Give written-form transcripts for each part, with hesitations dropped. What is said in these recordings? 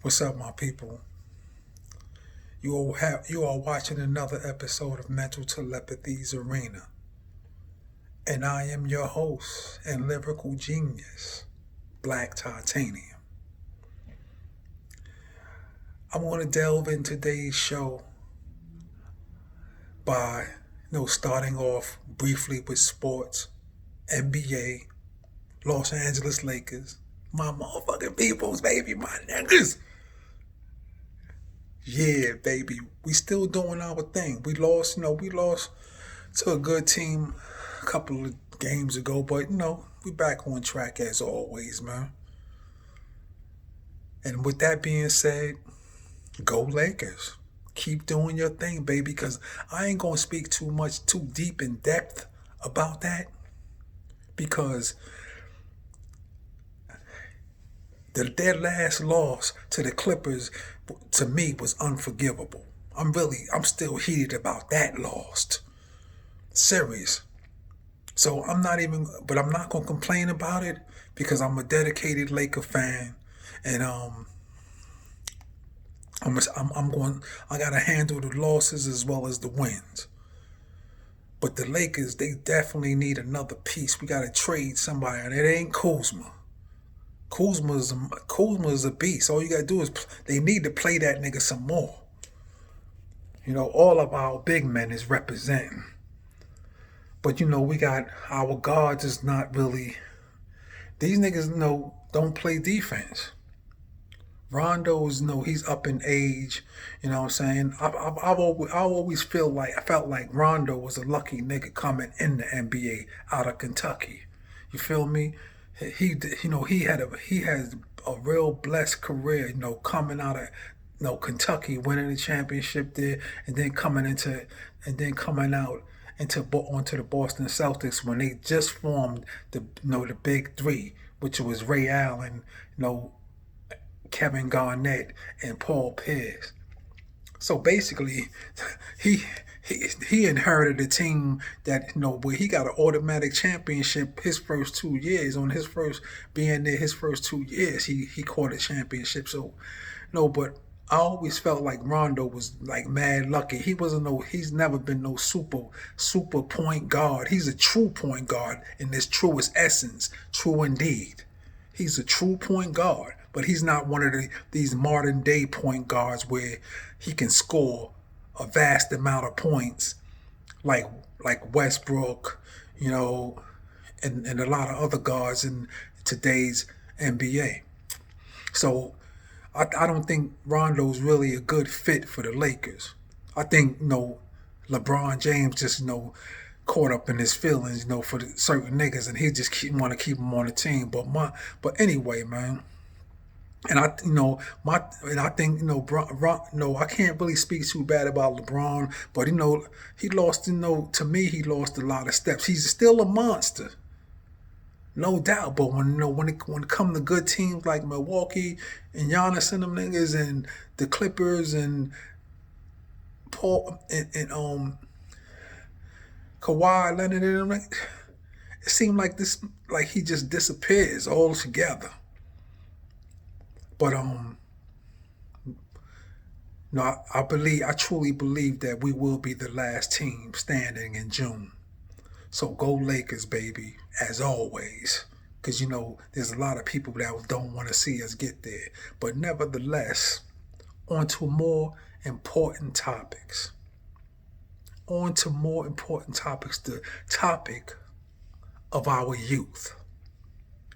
What's up, my people? You are watching another episode of Mental Telepathy's Arena, and I am your host and lyrical genius, Black Titanium. I want to delve in today's show by, starting off briefly with sports, NBA, Los Angeles Lakers, my motherfucking peoples, baby, my niggas. Yeah, baby, we still doing our thing. We lost to a good team a couple of games ago, but we back on track as always, man. And with that being said, go Lakers. Keep doing your thing, baby, because I ain't gonna speak too deep in depth about that because their last loss to the Clippers to me was unforgivable. I'm still heated about that loss. Serious. So I'm not gonna complain about it because I'm a dedicated Laker fan, and I gotta handle the losses as well as the wins. But the Lakers, they definitely need another piece. We gotta trade somebody, and it ain't Kuzma. Kuzma is a beast. All you gotta do is they need to play that nigga some more. All of our big men is representing. But we got our guards is not really. These niggas don't play defense. Rondo's he's up in age. You know what I'm saying? I felt like Rondo was a lucky nigga coming in the NBA out of Kentucky. You feel me? He has a real blessed career. Coming out of Kentucky, winning the championship there, and then coming out onto the Boston Celtics when they just formed the big three, which was Ray Allen, Kevin Garnett, and Paul Pierce. So basically, he inherited a team that where he got an automatic championship his first 2 years. On his first being there, his first 2 years, he caught a championship. So but I always felt like Rondo was like mad lucky. He's never been no super point guard. He's a true point guard in his truest essence, true indeed. He's a true point guard, but he's not one of these modern day point guards where he can score a vast amount of points like Westbrook, and a lot of other guards in today's NBA. So I don't think Rondo's really a good fit for the Lakers. I think LeBron James just caught up in his feelings for the certain niggas, and he just want to keep him on the team. But anyway, man. And I think I can't really speak too bad about LeBron, but he lost to me he lost a lot of steps. He's still a monster. No doubt, but when it come to good teams like Milwaukee and Giannis and them niggas and the Clippers and Paul and Kawhi Leonard and them, it seemed like he just disappears altogether. But I truly believe that we will be the last team standing in June. So go Lakers, baby, as always. Because, there's a lot of people that don't want to see us get there. But nevertheless, on to more important topics. The topic of our youth.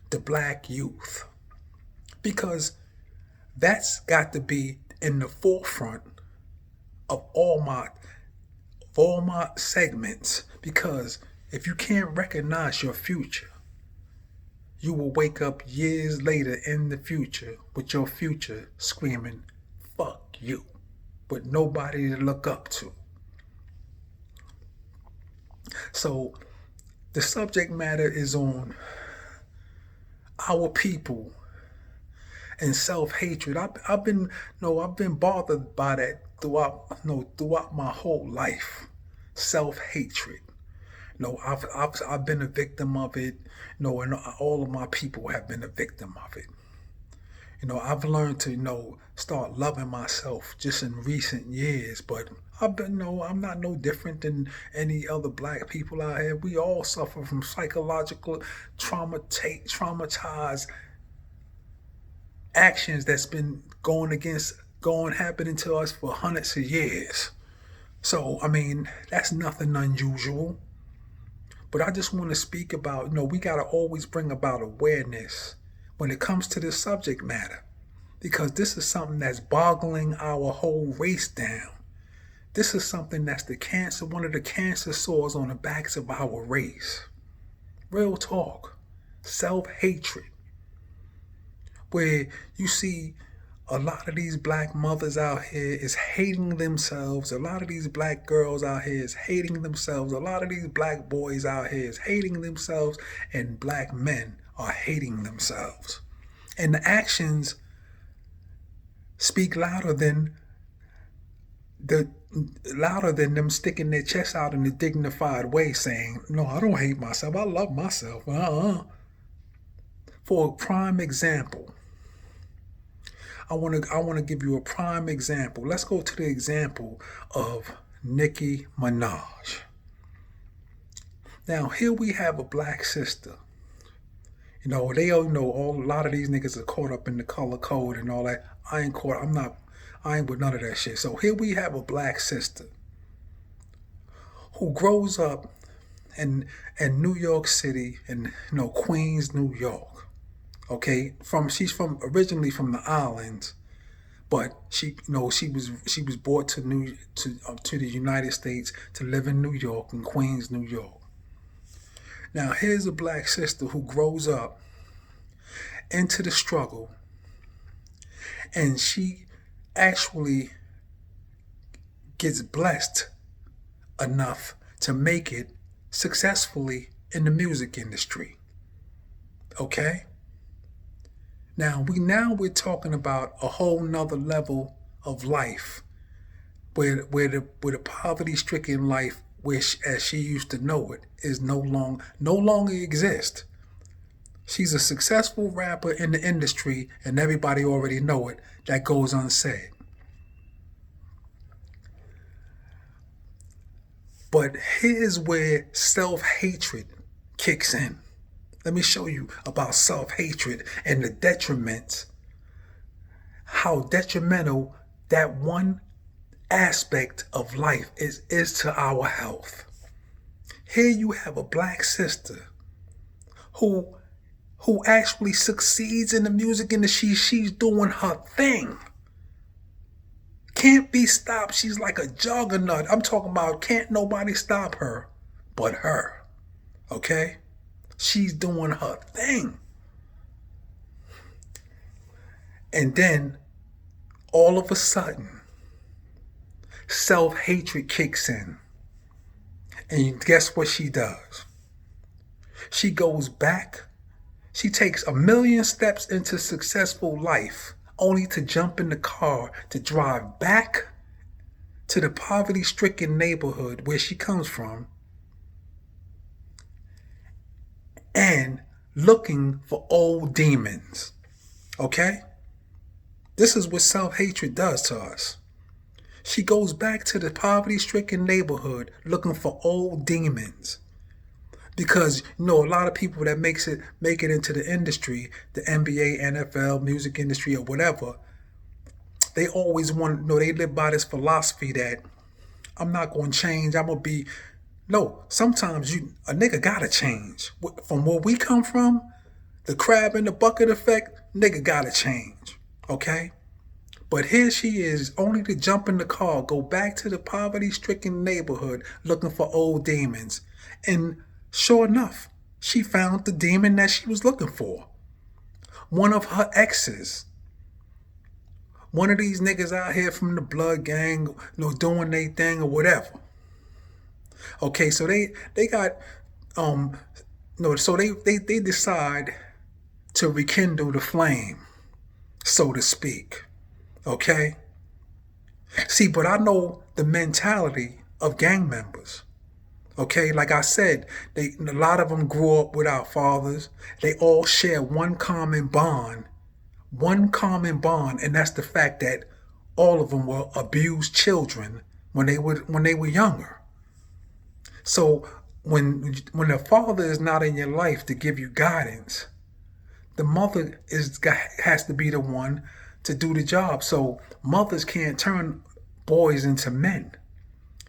The black youth. Because that's got to be in the forefront of all my segments. Because if you can't recognize your future, you will wake up years later in the future with your future screaming, fuck you, with nobody to look up to. So the subject matter is on our people and self-hatred. I've been bothered by that throughout my whole life. Self-hatred. I've been a victim of it. And all of my people have been a victim of it. I've learned to, start loving myself just in recent years, but I've been, I'm not no different than any other black people out here. We all suffer from psychological traumatized actions that's been happening to us for hundreds of years. So, I mean, that's nothing unusual. But I just want to speak about, we got to always bring about awareness when it comes to this subject matter, because this is something that's boggling our whole race down. This is something that's one of the cancer sores on the backs of our race. Real talk. Self-hatred. Where you see a lot of these black mothers out here is hating themselves. A lot of these black girls out here is hating themselves. A lot of these black boys out here is hating themselves. And black men are hating themselves. And the actions speak louder than them sticking their chest out in a dignified way saying, no, I don't hate myself. I love myself. For a prime example, I want to give you a prime example. Let's go to the example of Nikki Minaj. Now, here we have a black sister. They all know a lot of these niggas are caught up in the color code and all that. I ain't with none of that shit. So here we have a black sister who grows up in New York City, in Queens, New York. Okay, she's originally from the islands, but she was brought to the United States to live in New York, in Queens, New York. Now here's a black sister who grows up into the struggle, and she actually gets blessed enough to make it successfully in the music industry. Okay? Now we're talking about a whole nother level of life, where the poverty-stricken life, which as she used to know it, is no longer exist. She's a successful rapper in the industry, and everybody already know it. That goes unsaid. But here's where self-hatred kicks in. Let me show you about self-hatred and the detriments, how detrimental that one aspect of life is to our health. Here you have a black sister who actually succeeds in the music industry. She's doing her thing. Can't be stopped. She's like a juggernaut. I'm talking about can't nobody stop her but her. Okay? She's doing her thing. And then, all of a sudden, self-hatred kicks in. And guess what she does? She goes back. She takes 1,000,000 steps into successful life, only to jump in the car to drive back to the poverty-stricken neighborhood where she comes from, and looking for old demons. Okay? This is what self-hatred does to us. She goes back to the poverty-stricken neighborhood looking for old demons. Because, a lot of people that make it into the industry, the NBA, NFL, music industry, or whatever, they always want, they live by this philosophy that I'm not going to change, I'm going to be. No, sometimes a nigga gotta change. From where we come from, the crab in the bucket effect, nigga gotta change. Okay? But here she is, only to jump in the car, go back to the poverty-stricken neighborhood looking for old demons. And sure enough, she found the demon that she was looking for. One of her exes. One of these niggas out here from the blood gang, doing their thing or whatever. Okay, so they got so they decide to rekindle the flame, so to speak. Okay? See, but I know the mentality of gang members. Okay, like I said, a lot of them grew up without fathers. They all share one common bond one common bond, and that's the fact that all of them were abused children when they were younger. So when the father is not in your life to give you guidance, the mother has to be the one to do the job. So mothers can't turn boys into men.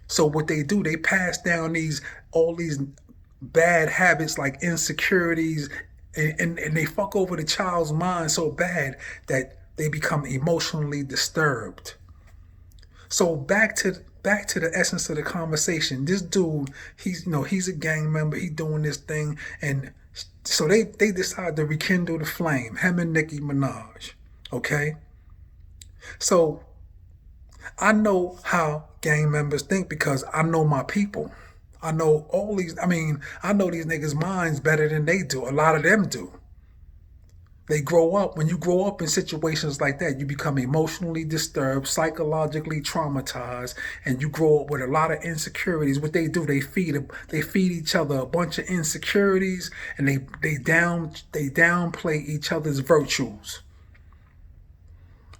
So what they do, they pass down all these bad habits like insecurities, and they fuck over the child's mind so bad that they become emotionally disturbed. So back to the essence of the conversation. This dude, he's a gang member. He doing this thing, and so they decide to rekindle the flame. Him and Nikki Minaj. Okay. So I know how gang members think because I know my people. I know I know these niggas' minds better than they do. A lot of them do. They grow up. When you grow up in situations like that, you become emotionally disturbed, psychologically traumatized, and you grow up with a lot of insecurities. What they do, they feed each other a bunch of insecurities, and they downplay each other's virtues.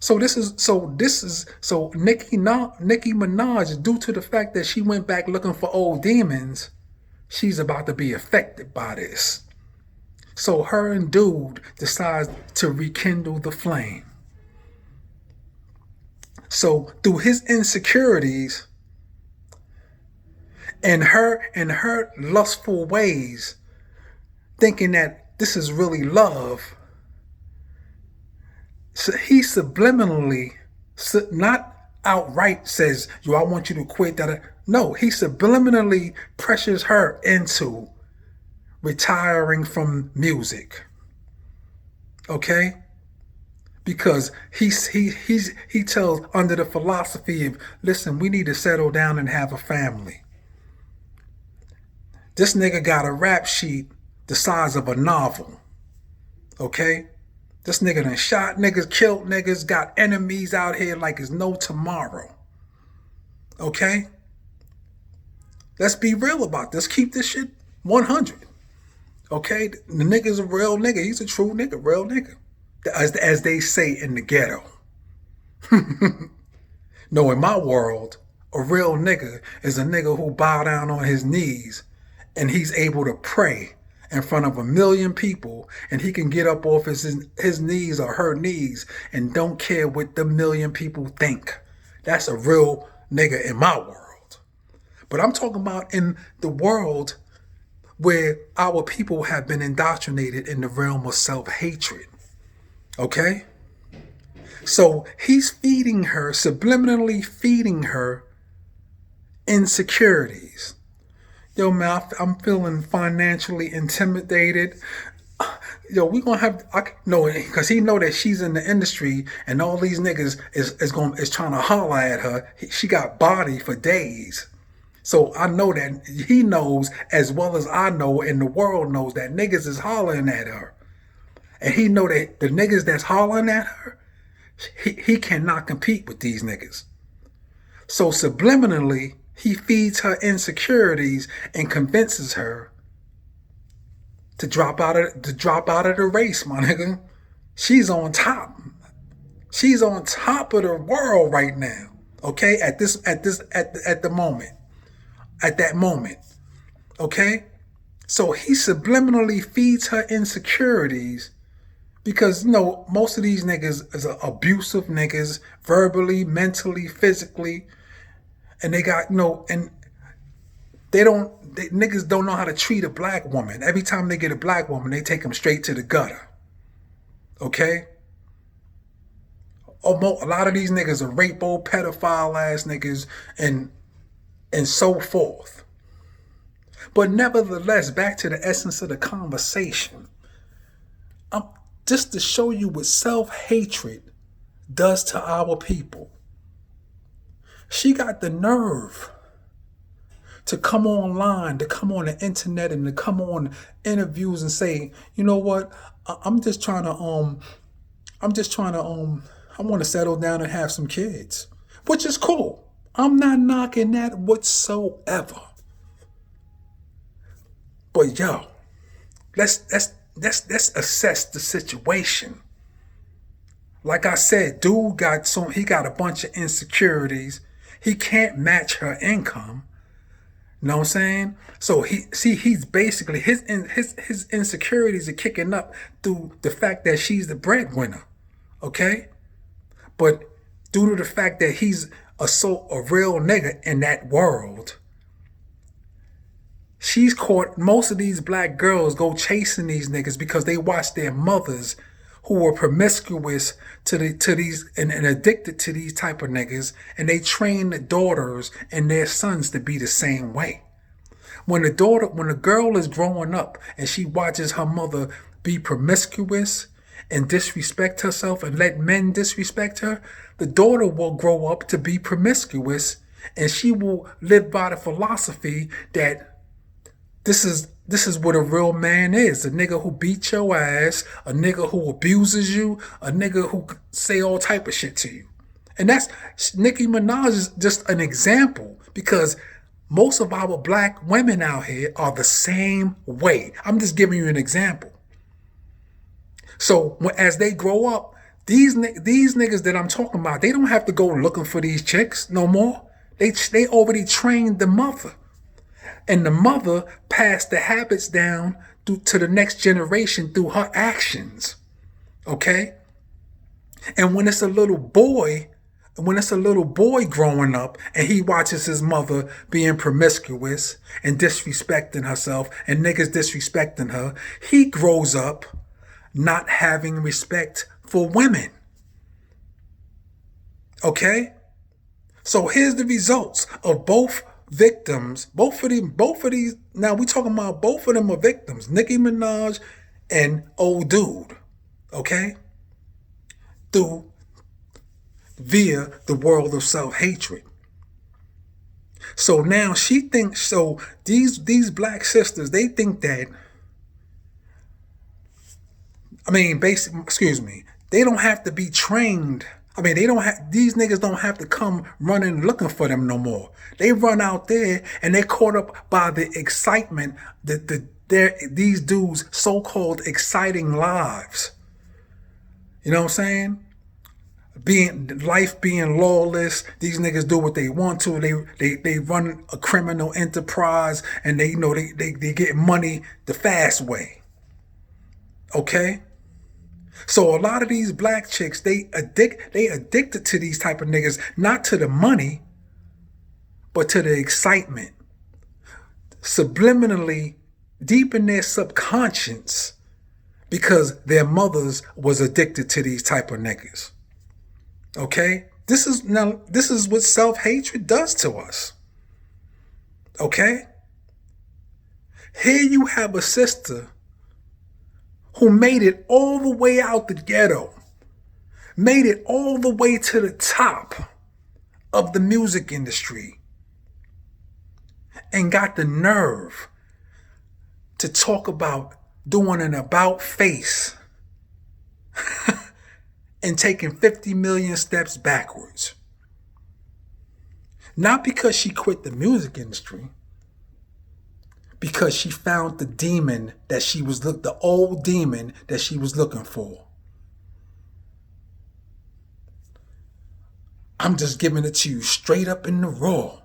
So Nicki Minaj, due to the fact that she went back looking for old demons, she's about to be affected by this. So her and dude decides to rekindle the flame. So through his insecurities and her lustful ways, thinking that this is really love, so he subliminally, not outright says, yo, I want you to quit that. No, he subliminally pressures her into retiring from music. Okay? Because he tells under the philosophy of, listen, we need to settle down and have a family. This nigga got a rap sheet the size of a novel. Okay? This nigga done shot niggas, killed niggas, got enemies out here like it's no tomorrow. Okay? Let's be real about this. Keep this shit 100. Okay? The nigga's a real nigga. He's a true nigga, real nigga. As they say in the ghetto. No, in my world, a real nigga is a nigga who bow down on his knees and he's able to pray in front of 1 million people, and he can get up off his knees or her knees and don't care what the 1 million people think. That's a real nigga in my world. But I'm talking about in the world where our people have been indoctrinated in the realm of self-hatred. Okay? So he's feeding her, subliminally feeding her insecurities. Yo, man, I'm feeling financially intimidated. Yo, we gonna have because he know that she's in the industry and all these niggas is trying to holler at her. She got body for days. So I know that he knows as well as I know, and the world knows that niggas is hollering at her. And he know that the niggas that's hollering at her, he cannot compete with these niggas. So subliminally, he feeds her insecurities and convinces her to drop out of the race, my nigga. She's on top. She's on top of the world right now. Okay, at the moment. At that moment. Okay? So he subliminally feeds her insecurities because most of these niggas is abusive niggas, verbally, mentally, physically. And they got and niggas don't know how to treat a black woman. Every time they get a black woman, they take them straight to the gutter. Okay? A lot of these niggas are rape-o, pedophile ass niggas and so forth. But nevertheless, back to the essence of the conversation. Just to show you what self-hatred does to our people. She got the nerve to come online, to come on the internet and to come on interviews and say, you know what, I want to settle down and have some kids, which is cool. I'm not knocking that whatsoever. But yo, let's assess the situation. Like I said, dude he got a bunch of insecurities. He can't match her income. You know what I'm saying? So he's basically his insecurities are kicking up through the fact that she's the breadwinner. Okay? But due to the fact that he's a real nigga in that world, she's caught. Most of these black girls go chasing these niggas because they watch their mothers who were promiscuous to these and addicted to these type of niggas, and they train the daughters and their sons to be the same way. When a girl is growing up and she watches her mother be promiscuous and disrespect herself and let men disrespect her, the daughter will grow up to be promiscuous, and she will live by the philosophy that this is what a real man is. A nigga who beats your ass, a nigga who abuses you, a nigga who say all type of shit to you. And that's Nicki Minaj is just an example, because most of our black women out here are the same way. I'm just giving you an example. So as they grow up, these niggas that I'm talking about, they don't have to go looking for these chicks no more. They already trained the mother. And the mother passed the habits down to the next generation through her actions. Okay? And when it's a little boy growing up and he watches his mother being promiscuous and disrespecting herself and niggas disrespecting her, he grows up not having respect for women. Okay? So here's the results of both victims, both of these, now we talking about both of them are victims, Nicki Minaj and old dude, okay? Via the world of self-hatred. So now she thinks, so these black sisters, they think that, they don't have to be trained. These niggas don't have to come running looking for them no more. They run out there and they're caught up by the excitement these dudes' so-called exciting lives. You know what I'm saying? Life being lawless, these niggas do what they want to. They run a criminal enterprise and they get money the fast way. Okay? So a lot of these black chicks, they addicted to these type of niggas, not to the money, but to the excitement. Subliminally, deep in their subconscious, because their mothers was addicted to these type of niggas. Okay? This is what self-hatred does to us. Okay? Here you have a sister who made it all the way out the ghetto, made it all the way to the top of the music industry, and got the nerve to talk about doing an about face and taking 50 million steps backwards. Not because she quit the music industry, because she found the demon that the old demon that she was looking for. I'm just giving it to you straight up in the raw.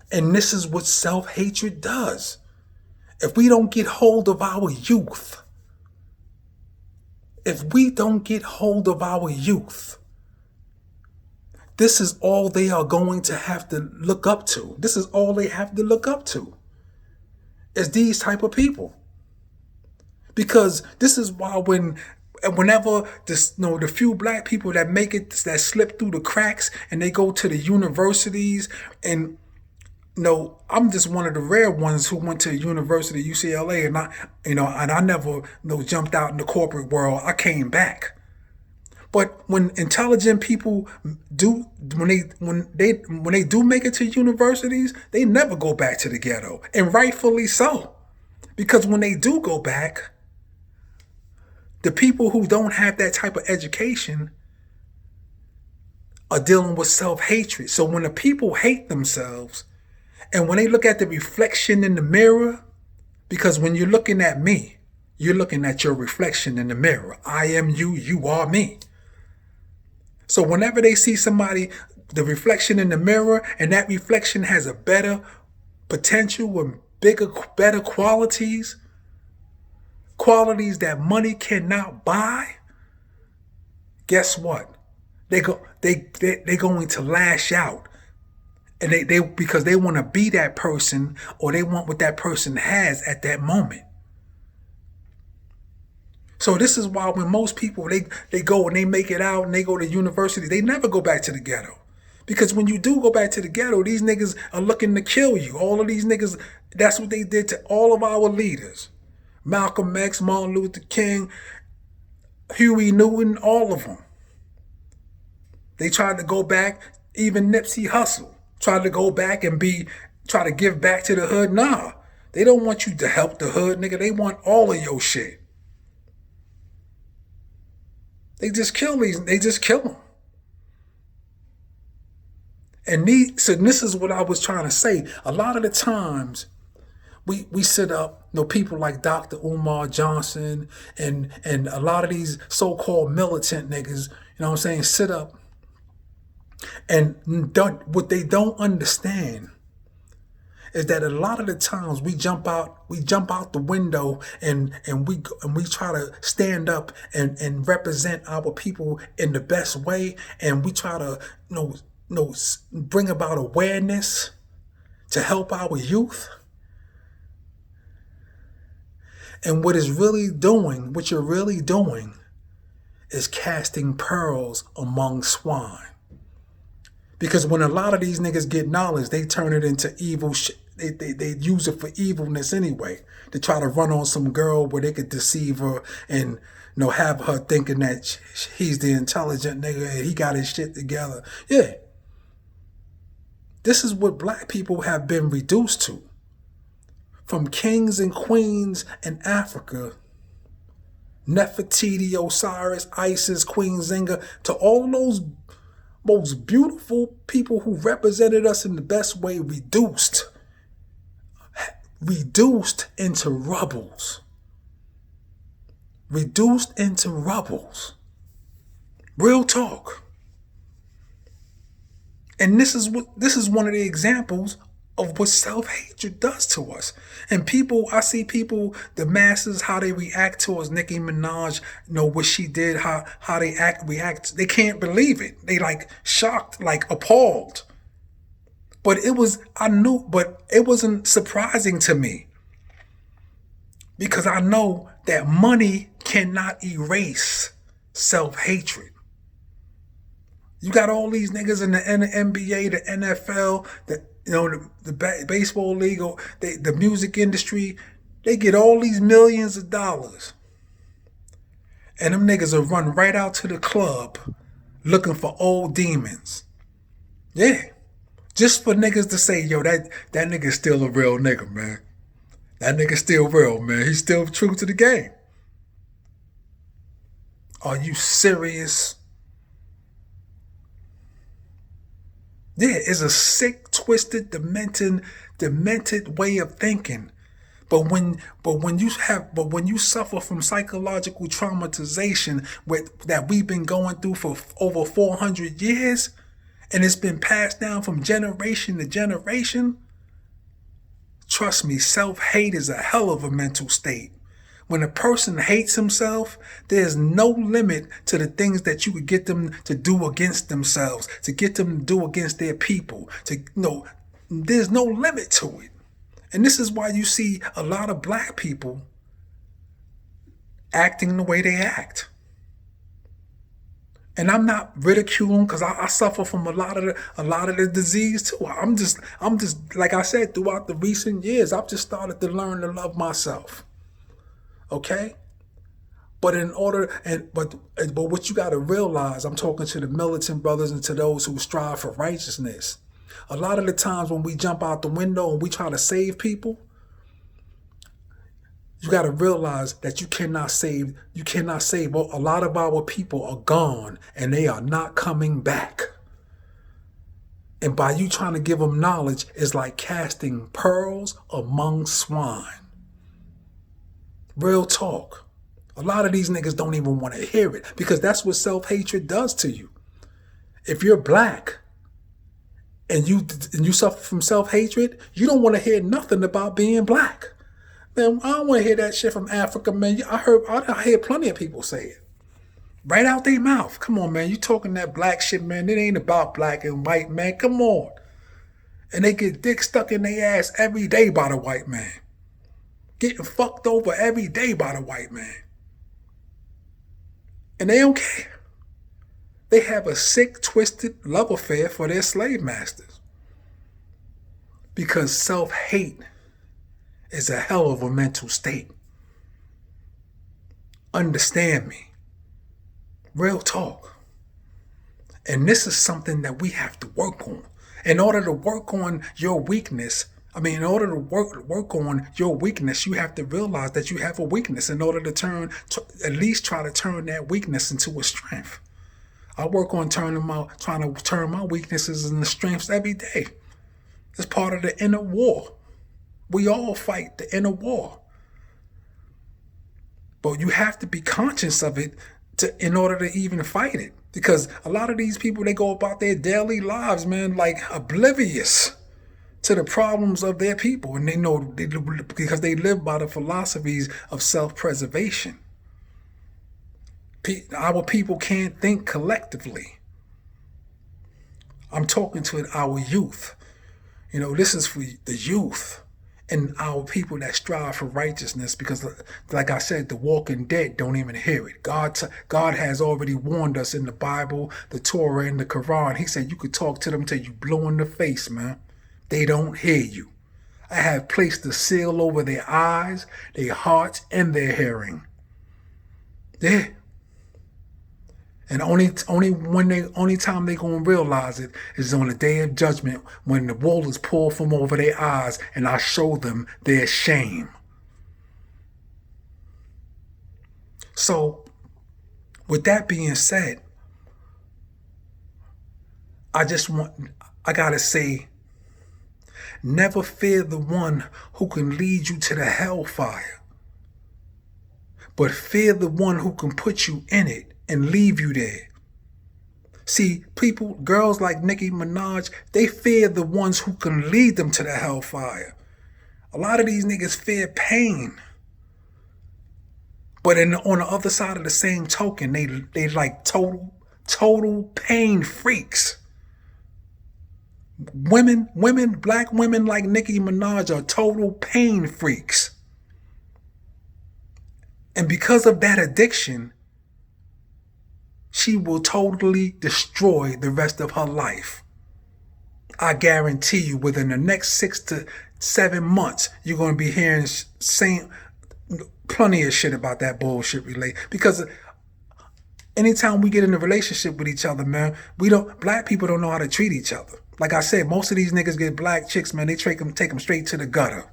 And this is what self-hatred does. If we don't get hold of our youth, this is all they are going to have to look up to. This is all they have to look up to. Is these type of people. Because this is why whenever the few black people that make it, that slip through the cracks and they go to the universities, and I'm just one of the rare ones who went to university, UCLA, and I never jumped out in the corporate world. I came back. But when intelligent people do, when they do make it to universities, they never go back to the ghetto, and rightfully so, because when they do go back, the people who don't have that type of education are dealing with self-hatred. So when the people hate themselves, and when they look at the reflection in the mirror, because when you're looking at me, you're looking at your reflection in the mirror. I am you, you are me. So whenever they see somebody, the reflection in the mirror, and that reflection has a better potential and better qualities, qualities that money cannot buy, guess what? They're going to lash out. And they because they want to be that person, or they want what that person has at that moment. So this is why when most people, they go and they make it out and they go to university, they never go back to the ghetto. Because when you do go back to the ghetto, these niggas are looking to kill you. All of these niggas, that's what they did to all of our leaders. Malcolm X, Martin Luther King, Huey Newton, all of them. They tried to go back, even Nipsey Hussle tried to go back and try to give back to the hood. Nah, they don't want you to help the hood, nigga. They want all of your shit. They just kill them. And so this is what I was trying to say. A lot of the times we sit up, people like Dr. Umar Johnson and a lot of these so-called militant niggas, what I'm saying, sit up and what they don't understand is that a lot of the times we jump out the window and we try to stand up and represent our people in the best way, and we try to bring about awareness to help our youth. And what you're really doing is casting pearls among swine. Because when a lot of these niggas get knowledge, they turn it into evil shit. They use it for evilness anyway. To try to run on some girl where they could deceive her and have her thinking that he's the intelligent nigga and he got his shit together. Yeah. This is what black people have been reduced to. From kings and queens in Africa, Nefertiti, Osiris, Isis, Queen Zinga, to all those most beautiful people who represented us in the best way, reduced into rubbles. Reduced into rubbles. Real talk. And this is one of the examples of what self-hatred does to us. And I see people, the masses, how they react towards Nikki Minaj, what she did, how they react. They can't believe it. They like shocked, like appalled. But it wasn't surprising to me. Because I know that money cannot erase self-hatred. You got all these niggas in the NBA, the NFL, the baseball league, the music industry. They get all these millions of dollars. And them niggas will run right out to the club looking for old demons. Yeah. Just for niggas to say, yo, that nigga's still a real nigga, man. That nigga's still real, man. He's still true to the game. Are you serious? Yeah, it's a sick, twisted, demented way of thinking. But when you suffer from psychological traumatization that we've been going through for over 400 years, and it's been passed down from generation to generation, trust me, self-hate is a hell of a mental state. When a person hates himself, there's no limit to the things that you could get them to do against themselves, to get them to do against their people. There's no limit to it. And this is why you see a lot of black people acting the way they act. And I'm not ridiculing, because I suffer from a lot of the disease too. I'm just like I said, throughout the recent years, I've just started to learn to love myself. Okay? But what you got to realize, I'm talking to the militant brothers and to those who strive for righteousness. A lot of the times when we jump out the window and we try to save people, you got to realize that you cannot save. Well, a lot of our people are gone and they are not coming back. And by you trying to give them knowledge, it's like casting pearls among swine. Real talk. A lot of these niggas don't even want to hear it, because that's what self-hatred does to you. If you're black and you suffer from self-hatred, you don't want to hear nothing about being black. Man, I don't want to hear that shit from Africa, man. I hear plenty of people say it. Right out their mouth. Come on, man. You talking that black shit, man. It ain't about black and white, man. Come on. And they get dick stuck in their ass every day by the white man. Getting fucked over every day by the white man. And they don't care. They have a sick, twisted love affair for their slave masters. Because self-hate is a hell of a mental state. Understand me. Real talk. And this is something that we have to work on. In order to work on your weakness, in order to work on your weakness, you have to realize that you have a weakness in order to at least try to turn that weakness into a strength. I work on trying to turn my weaknesses into strengths every day. It's part of the inner war. We all fight the inner war. But you have to be conscious of it in order to even fight it. Because a lot of these people, they go about their daily lives, man, like oblivious to the problems of their people. And they know because they live by the philosophies of self-preservation. Our people can't think collectively. I'm talking to our youth. This is for the youth and our people that strive for righteousness, because like I said, the walking dead don't even hear it. God has already warned us in the Bible, the Torah, and the Quran. He said you could talk to them till you blow in the face, man. They don't hear you. I have placed a seal over their eyes, their hearts, and their hearing. Yeah. And only time they gonna realize it is on the day of judgment, when the wool is pulled from over their eyes and I show them their shame. So, with that being said, I gotta say, never fear the one who can lead you to the hellfire, but fear the one who can put you in it and leave you there. See, girls like Nikki Minaj, they fear the ones who can lead them to the hellfire. A lot of these niggas fear pain. But on the other side of the same token, they like total pain freaks. Black women like Nikki Minaj are total pain freaks. And because of that addiction, she will totally destroy the rest of her life. I guarantee you, within the next 6 to 7 months, you're going to be hearing plenty of shit about that bullshit because anytime we get in a relationship with each other, man, black people don't know how to treat each other. Like I said, most of these niggas get black chicks, man, they take them straight to the gutter.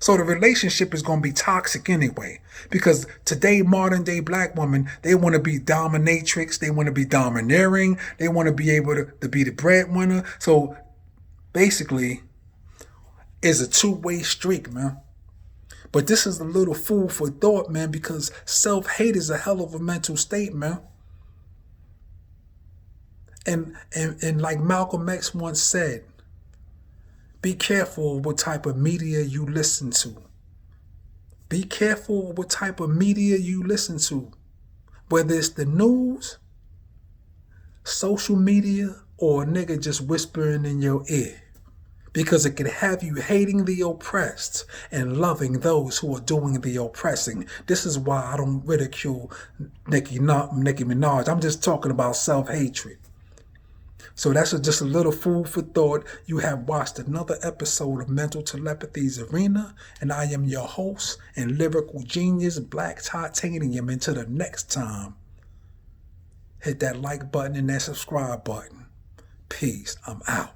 So the relationship is going to be toxic anyway, because today, modern day black women, they want to be dominatrix, they want to be domineering, they want to be able to be the breadwinner. So basically, it's a two-way streak, man. But this is a little food for thought, man, because self-hate is a hell of a mental state, man. And like Malcolm X once said, be careful what type of media you listen to. Be careful what type of media you listen to. Whether it's the news, social media, or a nigga just whispering in your ear. Because it can have you hating the oppressed and loving those who are doing the oppressing. This is why I don't ridicule Nikki Minaj. I'm just talking about self-hatred. So that's just a little food for thought. You have watched another episode of Mental Telepathy's Arena, and I am your host and lyrical genius, Black Titanium. Until the next time, hit that like button and that subscribe button. Peace. I'm out.